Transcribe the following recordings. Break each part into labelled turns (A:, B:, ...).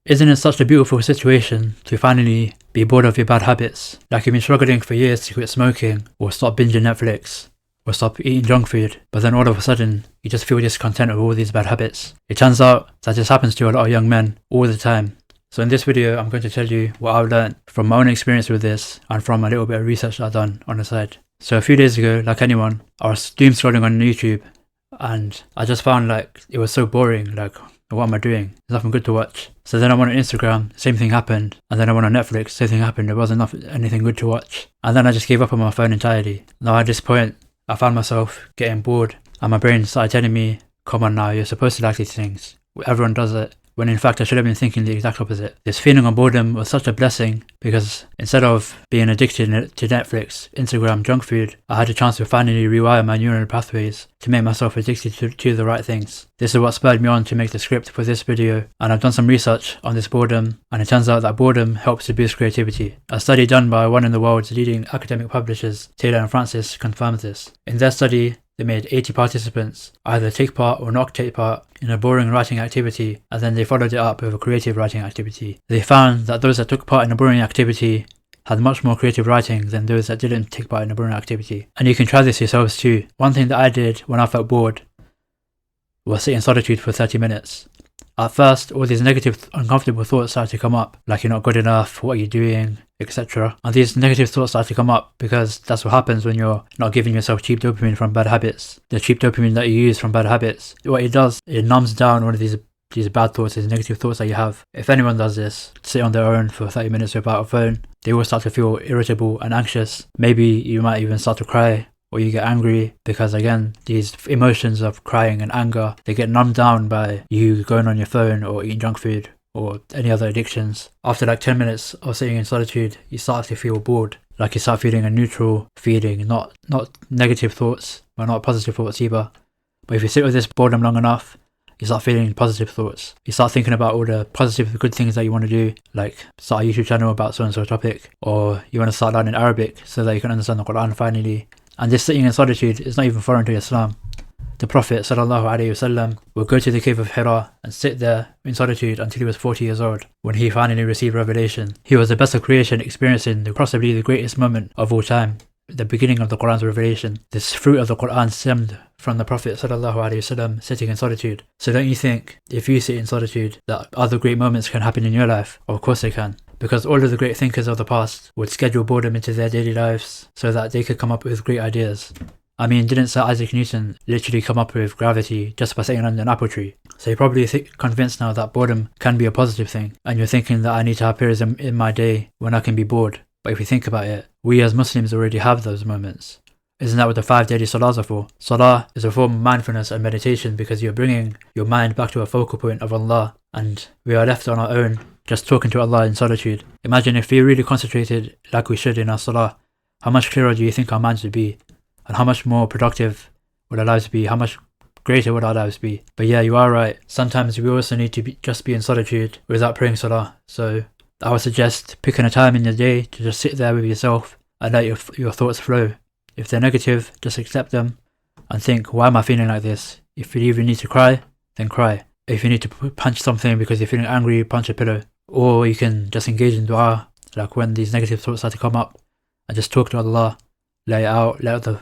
A: Isn't it such a beautiful situation to finally be bored of your bad habits? Like you've been struggling for years to quit smoking, or stop binging Netflix, or stop eating junk food, but then all of a sudden, you just feel discontent with all these bad habits. It turns out that this happens to a lot of young men all the time. So in this video, I'm going to tell you what I've learned from my own experience with this and from a little bit of research I've done on the side. So a few days ago, like anyone, I was doom scrolling on YouTube and I just found like it was so boring, like what am I doing? There's nothing good to watch. So then I went on Instagram, same thing happened. And then I went on Netflix, same thing happened. There wasn't anything good to watch. And then I just gave up on my phone entirely. Now at this point, I found myself getting bored and my brain started telling me, come on now, you're supposed to like these things. Everyone does it. When in fact I should have been thinking the exact opposite. This feeling of boredom was such a blessing because instead of being addicted to Netflix, Instagram, junk food, I had a chance to finally rewire my neural pathways to make myself addicted to the right things. This is what spurred me on to make the script for this video, and I've done some research on this boredom, and it turns out that boredom helps to boost creativity. A study done by one of the world's leading academic publishers, Taylor and Francis, confirms this. In their study, they made 80 participants either take part or not take part in a boring writing activity, and then they followed it up with a creative writing activity. They found that those that took part in a boring activity had much more creative writing than those that didn't take part in a boring activity. And you can try this yourselves too. One thing that I did when I felt bored was sit in solitude for 30 minutes. At first, all these negative, uncomfortable thoughts started to come up, like you're not good enough, what are you doing, etc. And these negative thoughts start to come up because that's what happens when you're not giving yourself cheap dopamine from bad habits. The cheap dopamine that you use from bad habits, what it does, it numbs down one of these bad thoughts, these negative thoughts that you have. If anyone does this, sit on their own for 30 minutes without a phone, they will start to feel irritable and anxious. Maybe you might even start to cry, or you get angry because again, these emotions of crying and anger, they get numbed down by you going on your phone or eating junk food or any other addictions. After like 10 minutes of sitting in solitude, you start to feel bored. Like you start feeling a neutral feeling, not negative thoughts, but not positive thoughts either. But if you sit with this boredom long enough, you start feeling positive thoughts. You start thinking about all the positive, good things that you want to do, like start a YouTube channel about so-and-so topic, or you want to start learning Arabic so that you can understand the Quran finally. And this sitting in solitude is not even foreign to Islam. The Prophet ﷺ would go to the cave of Hira and sit there in solitude until he was 40 years old, when he finally received revelation. He was the best of creation, experiencing possibly the greatest moment of all time, the beginning of the Quran's revelation. This fruit of the Quran stemmed from the Prophet ﷺ sitting in solitude. So don't you think, if you sit in solitude, that other great moments can happen in your life? Of course they can. Because all of the great thinkers of the past would schedule boredom into their daily lives so that they could come up with great ideas. I mean, didn't Sir Isaac Newton literally come up with gravity just by sitting under an apple tree? So you're probably convinced now that boredom can be a positive thing, and you're thinking that I need to have periods in my day when I can be bored. But if you think about it, we as Muslims already have those moments. Isn't that what the 5 daily salahs are for? Salah is a form of mindfulness and meditation because you're bringing your mind back to a focal point of Allah, and we are left on our own just talking to Allah in solitude. Imagine if we really concentrated like we should in our salah, how much clearer do you think our minds would be? And how much more productive would our lives be? How much greater would our lives be? But yeah, you are right. Sometimes we also need to just be in solitude without praying salah. So I would suggest picking a time in the day to just sit there with yourself and let your thoughts flow. If they're negative, just accept them and think, why am I feeling like this? If you even need to cry, then cry. If you need to punch something because you're feeling angry, punch a pillow. Or you can just engage in dua, like when these negative thoughts start to come up, and just talk to Allah, lay it out, let the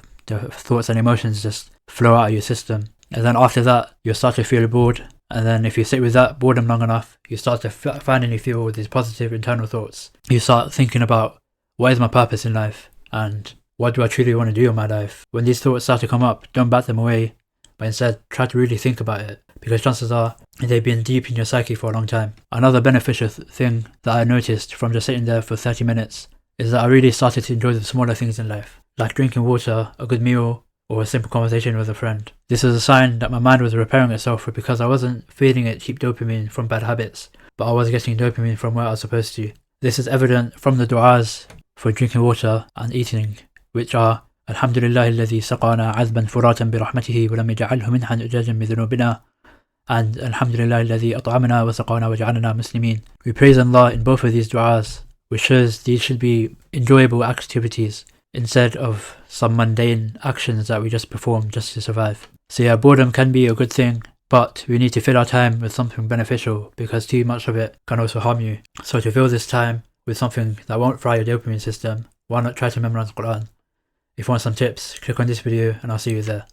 A: thoughts and emotions just flow out of your system. And then after that, you'll start to feel bored. And then if you sit with that boredom long enough, you start to finally feel these positive internal thoughts. You start thinking about, what is my purpose in life? And what do I truly want to do in my life? When these thoughts start to come up, don't bat them away, but instead try to really think about it, because chances are they've been deep in your psyche for a long time. Another beneficial thing that I noticed from just sitting there for 30 minutes is that I really started to enjoy the smaller things in life, like drinking water, a good meal, or a simple conversation with a friend. This is a sign that my mind was repairing itself because I wasn't feeding it cheap dopamine from bad habits, but I was getting dopamine from where I was supposed to. This is evident from the du'as for drinking water and eating, which are Alhamdulillah alladhi saqana azban furatan bi rahmatihi wa lam yaj'alhu minhan ujajan bi dhunubina, and Alhamdulillah alladhi at'amana wa saqana wa ja'alana muslimin. We praise Allah in both of these du'as, which shows these should be enjoyable activities instead of some mundane actions that we just perform just to survive. So yeah, boredom can be a good thing, But we need to fill our time with something beneficial because too much of it can also harm you. So to fill this time with something that won't fry your dopamine system, why not try to memorize Quran? If you want some tips, click on this video and I'll see you there.